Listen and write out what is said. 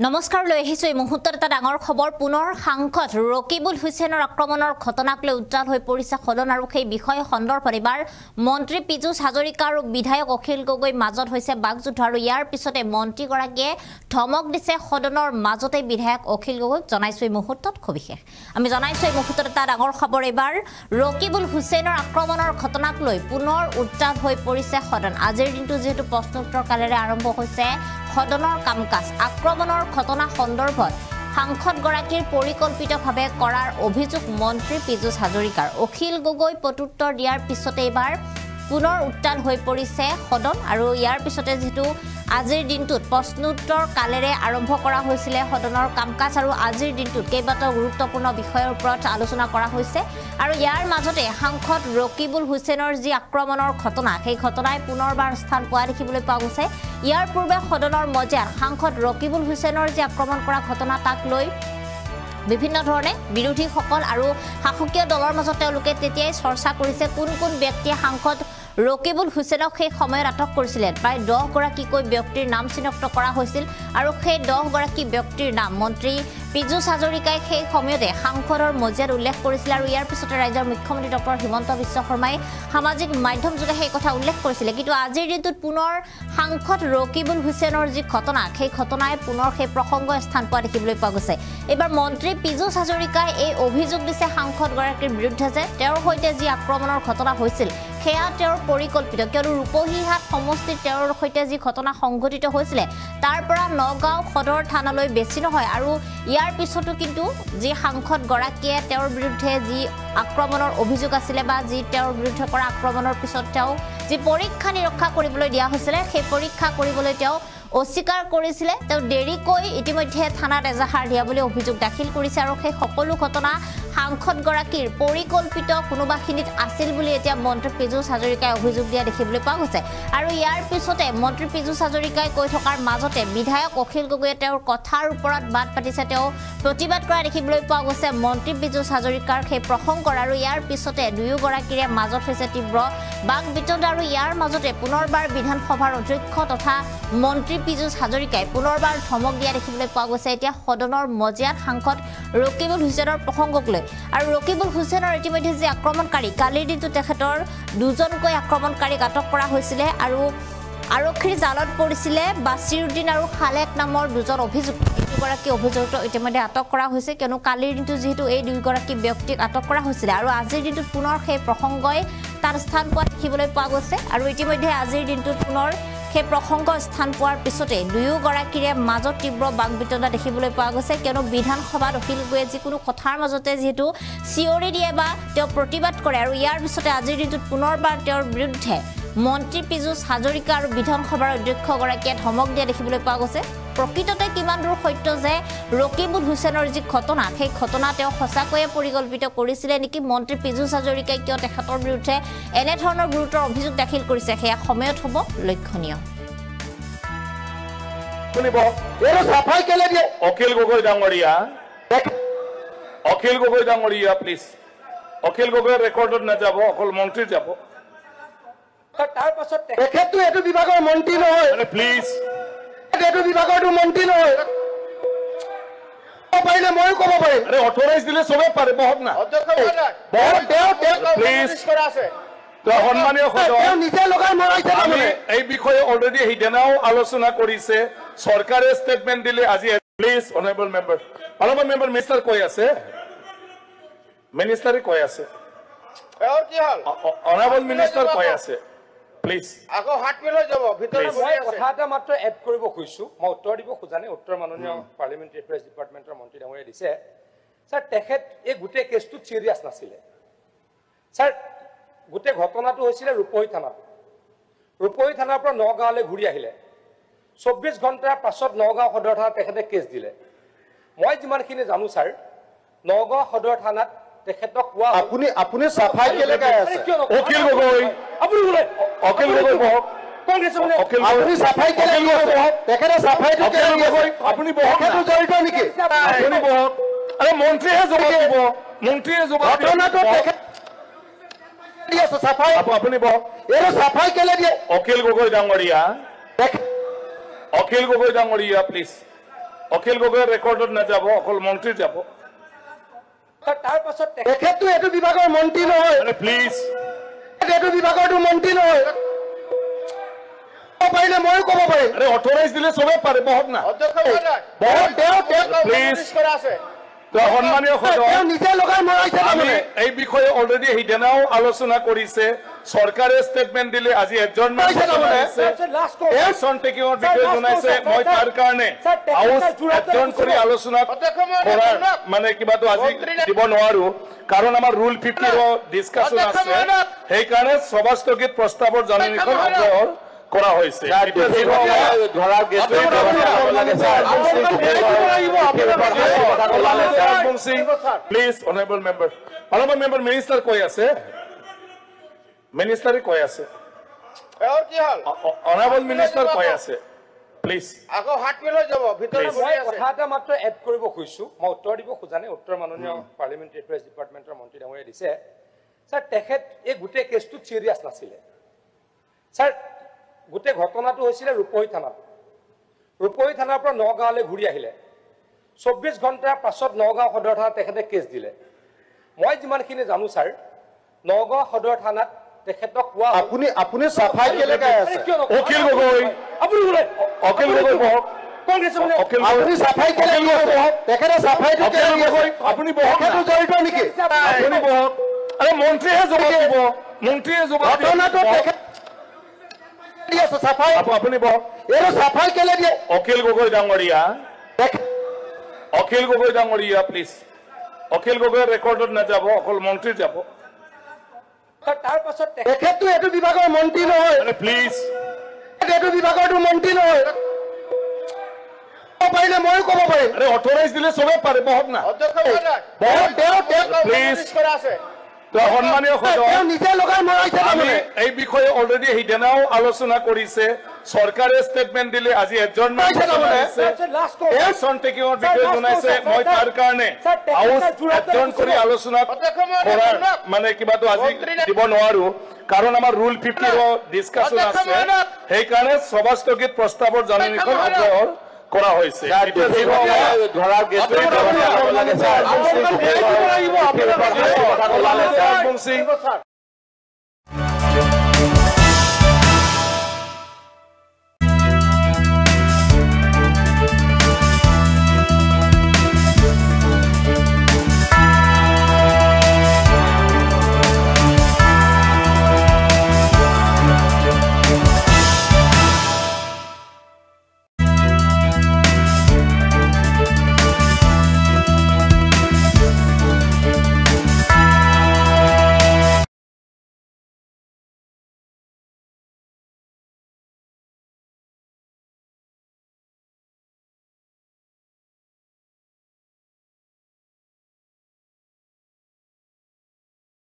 নমস্কাৰ লৈ আহিছো এই মুহূৰ্তত এটা ডাঙৰ খবৰ পুনৰ সাংসদ ৰকিবুল হুছেইনৰ আক্ৰমণৰ ঘটনাক লৈ উজ্জ্বল হৈ পৰিছে সদন আৰু সেই বিষয় সন্দৰ্ভত এবাৰ মন্ত্ৰী পীযুষ হাজৰিকা আৰু বিধায়ক অখিল গগৈ মাজত হৈছে বাকযুদ্ধ আৰু ইয়াৰ পিছতে মন্ত্ৰীগৰাকীয়ে ধমক দিছে সদনৰ মাজতে বিধায়ক অখিল গগৈক জনাইছো এই মুহূৰ্তত সবিশেষ আমি জনাইছো এই মুহূৰ্তত এটা ডাঙৰ খবৰ এবাৰ ৰকিবুল হুছেইনৰ আক্ৰমণৰ ঘটনাক লৈ পুনৰ উজ্জ্বল হৈ পৰিছে সদন আজিৰ দিনটো যেহেতু প্ৰশ্নোত্তৰ কালেৰে আৰম্ভ হৈছে সদনৰ কামকাজ আক্ৰমণৰ ঘটনা সন্দৰ্ভত সাংসদগৰাকীৰ পৰিকল্পিতভাৱে কৰাৰ অভিযোগ মন্ত্ৰী পীযুষ হাজৰিকাৰ অখিল গগৈ প্ৰত্যুত্তৰ দিয়াৰ পিছতে এবাৰ পুনৰ উত্তাল হৈ পৰিছে সদন আৰু ইয়াৰ পিছতে যেহেতু আজিৰ দিনটোত প্ৰশ্নোত্তৰ কালেৰে আৰম্ভ কৰা হৈছিল সদনৰ কামকাজ আৰু আজিৰ দিনটোত কেইবাটাও গুৰুত্বপূৰ্ণ বিষয়ৰ ওপৰত আলোচনা কৰা হৈছে আৰু ইয়াৰ মাজতে সাংসদ ৰকিবুল হুছেইনৰ যি আক্ৰমণৰ ঘটনা সেই ঘটনাই পুনৰবাৰ স্থান পোৱা দেখিবলৈ পোৱা গৈছে ইয়াৰ পূৰ্বে সদনৰ মজিয়াত সাংসদ ৰকিবুল হুছেইনৰ যি আক্ৰমণ কৰা ঘটনা তাক লৈ বিভিন্ন ধৰণে বিৰোধীসকল আৰু শাসকীয় দলৰ মাজত তেওঁলোকে তেতিয়াই চৰ্চা কৰিছে কোন কোন ব্যক্তিয়ে সাংসদ ৰকিবুল হুছেইনক সেই সময়ত আটক কৰিছিল প্ৰায় 10 গৰাকীকৈ ব্যক্তিৰ নাম চিনাক্ত কৰা হৈছিল আৰু সেই 10 গৰাকী ব্যক্তিৰ নাম মন্ত্ৰী পীযুষ হাজৰিকাই সেই সময়তে সাংসদৰ মজিয়াত উল্লেখ কৰিছিল আৰু ইয়াৰ পিছতে ৰাজ্যৰ মুখ্যমন্ত্ৰী ডক্টৰ হিমন্ত বিশ্ব শৰ্মাই সামাজিক মাধ্যম যোগে সেই কথা উল্লেখ কৰিছিল কিন্তু আজিৰ দিনটোত পুনৰ সাংসদ ৰকিবুল হুছেইনৰ যি ঘটনা সেই ঘটনাই পুনৰ সেই প্ৰসংগ স্থান পোৱা দেখিবলৈ পোৱা গৈছে এবাৰ মন্ত্ৰী পীযুষ হাজৰিকাই এই অভিযোগ দিছে সাংসদগৰাকীৰ বিৰুদ্ধে যে তেওঁৰ সৈতে যি আক্ৰমণৰ ঘটনা হৈছিল সেয়া তেওঁৰ পৰিকল্পিত কিয়নো ৰূপহীহাট সমষ্টিত তেওঁৰ সৈতে যি ঘটনা সংঘটিত হৈছিল তাৰ পৰা নগাঁও সদৰ থানালৈ বেছি নহয় আৰু ইয়াৰ পিছতো কিন্তু যি সাংসদ গৰাকীয়ে তেওঁৰ বিৰুদ্ধে যি আক্ৰমণৰ অভিযোগ আছিল বা যি তেওঁৰ বিৰুদ্ধে কৰা আক্ৰমণৰ পিছত তেওঁ যি পৰীক্ষা নিৰীক্ষা কৰিবলৈ দিয়া হৈছিল সেই পৰীক্ষা কৰিবলৈ তেওঁ অস্বীকাৰ কৰিছিল তেওঁ দেৰিকৈ ইতিমধ্যে থানাত এজাহাৰ দিয়া বুলি অভিযোগ দাখিল কৰিছে আৰু সেই সকলো ঘটনা সাংসদগৰাকীৰ পৰিকল্পিত কোনোবাখিনিত আছিল বুলি এতিয়া মন্ত্ৰী পীযুষ হাজৰিকাই অভিযোগ দিয়া দেখিবলৈ পোৱা গৈছে আৰু ইয়াৰ পিছতে মন্ত্ৰী পীযুষ হাজৰিকাই কৈ থকাৰ মাজতে বিধায়ক অখিল গগৈয়ে তেওঁৰ কথাৰ ওপৰত বাদ পাতিছে তেওঁ প্ৰতিবাদ কৰা দেখিবলৈ পোৱা গৈছে মন্ত্ৰী পীযুষ হাজৰিকাৰ সেই প্ৰসংগৰ আৰু ইয়াৰ পিছতে দুয়োগৰাকীৰে মাজত হৈছে তীব্ৰ বাক বিতণ্ডা আৰু ইয়াৰ মাজতে পুনৰবাৰ বিধানসভাৰ অধ্যক্ষ তথা মন্ত্ৰী পীযুষ হাজৰিকাই পুনৰবাৰ ধমক দিয়া দেখিবলৈ পোৱা গৈছে এতিয়া সদনৰ মজিয়াত সাংসদ ৰকিবুল হুছেইনৰ প্ৰসংগক লৈ আৰু ৰকিবুল হুছেইনৰ ইতিমধ্যে যে আক্ৰমণকাৰী কালিৰ দিনটো তেখেতৰ দুজনকৈ আক্ৰমণকাৰীক আটক কৰা হৈছিল আৰু আৰক্ষীৰ জালত পৰিছিল বাছিৰুদ্দিন আৰু খালেক নামৰ দুজন অভিযুক্ত দুগৰাকী অভিযুক্ত ইতিমধ্যে আটক কৰা হৈছে কিয়নো কালিৰ দিনটো যেহেতু এই দুগৰাকী ব্যক্তিক আটক কৰা হৈছিল আৰু আজিৰ দিনটোত পুনৰ সেই প্ৰসংগই তাৰ স্থান পোৱা দেখিবলৈ পোৱা গৈছে আৰু ইতিমধ্যে আজিৰ দিনটোত পুনৰ সেই প্ৰসংগ স্থান পোৱাৰ পিছতে দুয়োগৰাকীৰে মাজত তীব্ৰ বাকবিতণ্ডা দেখিবলৈ পোৱা গৈছে কিয়নো বিধানসভাত অখিল গগৈয়ে যিকোনো কথাৰ মাজতে যেহেতু চিঞৰি দিয়ে বা তেওঁ প্ৰতিবাদ কৰে আৰু ইয়াৰ পিছতে আজিৰ দিনটোত পুনৰবাৰ তেওঁৰ বিৰুদ্ধে মন্ত্ৰী পীযুষ হাজৰিকা আৰু বিধানসভাৰ অধ্যক্ষগৰাকীয়ে ধমক দিয়া দেখিবলৈ পোৱা গৈছে প্ৰকৃততে কিমান দূৰ সত্য যে ৰকিবুল হুছেইনৰ যি ঘটনা সেই ঘটনা তেওঁ সঁচাকৈয়ে পৰিকল্পিত কৰিছিলে নেকি মন্ত্ৰী পীযুষ হাজৰিকাই কিয় তেখেতৰ বিৰুদ্ধে এনেধৰণৰ গুৰুতৰ অভিযোগ দাখিল কৰিছে সেয়া সময়ত হ'ব লক্ষণীয় অখিল গগৈ ডাঙৰীয়া প্লিজ অখিল গগৈ ৰেকৰ্ডত নাযাব অকল মন্ত্ৰী যাব তাৰ পাছত তেখেতটো এইটো বিভাগৰ মন্ত্ৰী নহয় প্লিজ এইটো বিভাগৰটো মন্ত্ৰী নহয় পাৰিলে ময়ো ক'ব পাৰিম আৰে অথৰাইজ দিলে চবে পাৰে বহক না প্লিজ সন্মানীয় তেওঁ নিজে লগাই মৰাইছে আমি এই বিষয়ে অলৰেডি সিদিনাও আলোচনা কৰিছে চৰকাৰে ষ্টেটমেণ্ট দিলে আজি প্লিজ অনাৰেবল মেম্বাৰ মিনিষ্টাৰ কৈ আছে মিনিষ্টাৰে কৈ আছে অনাৰেবল মিনিষ্টাৰ কৈ আছে প্লিজ আকৌ হাত মিলাই যাব ভিতৰত মই কথা এটা মাত্ৰ এড কৰিব খুজিছো মই উত্তৰ দিব খোজানে উত্তৰ মাননীয় পাৰ্লিমেণ্টাৰী এফেয়াৰ্ছ ডিপাৰ্টমেণ্টৰ মন্ত্ৰী ডাঙৰীয়াই দিছে স্যাৰ তেখেত এই গোটেই কেছটোত চিৰিয়াছ নাছিলে স্যাৰ গোটেই ঘটনাটো হৈছিল ৰূপহী থানাৰ পৰা নগাঁৱলৈ ঘূৰি আহিলে 24 ঘণ্টাৰ পাছত নগাঁও সদৰ থানাত তেখেতে কেছ দিলে মই যিমানখিনি জানো স্যাৰ নগাঁও সদৰ থানাত তেখেতক কোৱা আপুনি চাফাই কেলে গাই আছে অখিল গগৈ আপুনি বোলে অখিল গগৈ বহক আপুনি চাফাই কেলে বহক তেখেতে চাফাইটো কেলে গগৈ আপুনি বহক তেখেতো জড়িত নেকি আপুনি বহক আৰে মন্ত্ৰীয়ে জবাব দিব মন্ত্ৰীয়ে জবাব ঘটনাটো তেখেত দি আছে চাফাই আপুনি বহক এইটো চাফাই কেলে দিয়ে অখিল গগৈ ডাঙৰীয়া প্লিজ অখিল গগৈৰ ৰেকৰ্ডত নাযাব, অকল মন্ত্ৰী যাব। স্যাৰ তাৰ পাছত তেখেতটো এইটো বিভাগৰ মন্ত্ৰী নহয়, প্লিজ এইটো বিভাগৰটো মন্ত্ৰী নহয়। ক'ব পাৰিলে ময়ো ক'ব পাৰিম। আৰে অথৰাইজ দিলে চবে পাৰে, বহক না। প্লিজ সন্মানীয় তেওঁ নিজে লগাই মৰাইছে। আমি এই বিষয়ে অলৰেডি সিদিনাও আলোচনা কৰিছে। চৰকাৰে ষ্টেটমেণ্ট দিলে আজি এজন টেকিঙৰ বিষয়ে জনাইছে। মই তাৰ কাৰণে এজন কৰি আলোচনা কৰাৰ মানে কিবাটো আজি দিব নোৱাৰো, কাৰণ আমাৰ ৰুল 50 ডিছকাশ্যন আছে। সেইকাৰণে সভাস্থগিত প্ৰস্তাৱৰ জাননীখন আগ্ৰহ কৰা হৈছে। Please honourable member, honourable member minister কৈ আছে, মিনিষ্টাৰে কৈ আছে, অনাৰেবল মিনিষ্টাৰ কৈ আছে। প্লিজ আকৌ হাত মিলাই যাব ভিতৰত। মই কথা এটা মাত্ৰ এড কৰিব খুজিছো, মই উত্তৰ দিব খোজা নাই। উত্তৰ মাননীয় পাৰ্লিমেণ্টাৰী এফেয়াৰ্ছ ডিপাৰ্টমেণ্টৰ মন্ত্ৰী ডাঙৰীয়াই দিছে। স্যাৰ তেখেত এই গোটেই কেছটোত চিৰিয়াছ নাছিলে। স্যাৰ গোটেই ঘটনাটো হৈছিলে ৰূপহী থানাত। ৰূপহী থানাৰ পৰা নগাঁৱলৈ ঘূৰি আহিলে। 24 ঘণ্টাৰ পাছত নগাঁও সদৰ থানাত তেখেতে কেছ দিলে। মই যিমানখিনি জানো ছাৰ, নগাঁও সদৰ থানাত তেখেতক কোৱা আপুনি চাফাই কেলে গাই আছে? অখিল গগৈ, আপুনি বোলে অখিল গগৈ বহক। আপুনি চাফাই কেলে বহক? তেখেতে চাফাইটো কেলে গগৈ? আপুনি বহক, জড়িত নেকি? আপুনি বহক। আৰে মন্ত্ৰীয়ে জবাব দিব, মন্ত্ৰীয়ে জবাব দিব। ঘটনাটো তেখেত চাফাই, আপুনি বহক। এইটো চাফাই কেলে দিয়ে? অখিল গগৈ ডাঙৰীয়া, অখিল গগৈ ডাঙৰীয়া প্লিজ। অখিল গগৈৰ ৰেকৰ্ডত নাযাব, অকল মন্ত্ৰী যাব। তাৰ পাছত তেখেতটো এইটো বিভাগৰ মন্ত্ৰী নহয়, প্লিজ এইটো বিভাগৰটো মন্ত্ৰী নহয়। ক'ব পাৰিলে ময়ো ক'ব পাৰিম। আৰে অথৰাইজ দিলে চবে পাৰে, বহক না। প্লিজ সন্মানীয় তেওঁ নিজে লগাই মৰাইছে। আমি এই বিষয়ে অলৰেডি সিদিনাও আলোচনা কৰিছে। চৰকাৰে ষ্টেটমেণ্ট দিলে আজি এজন টেকিঙৰ বিষয়ে জনাইছে। মই তাৰ কাৰণে এজন কৰি আলোচনা কৰাৰ মানে কিবাটো আজি দিব নোৱাৰো, কাৰণ আমাৰ ৰুল 50 ডিছকাশ্যন আছে। সেইকাৰণে সভাস্থগিত প্ৰস্তাৱৰ জাননীখন আগ্ৰহ কৰা হৈছে।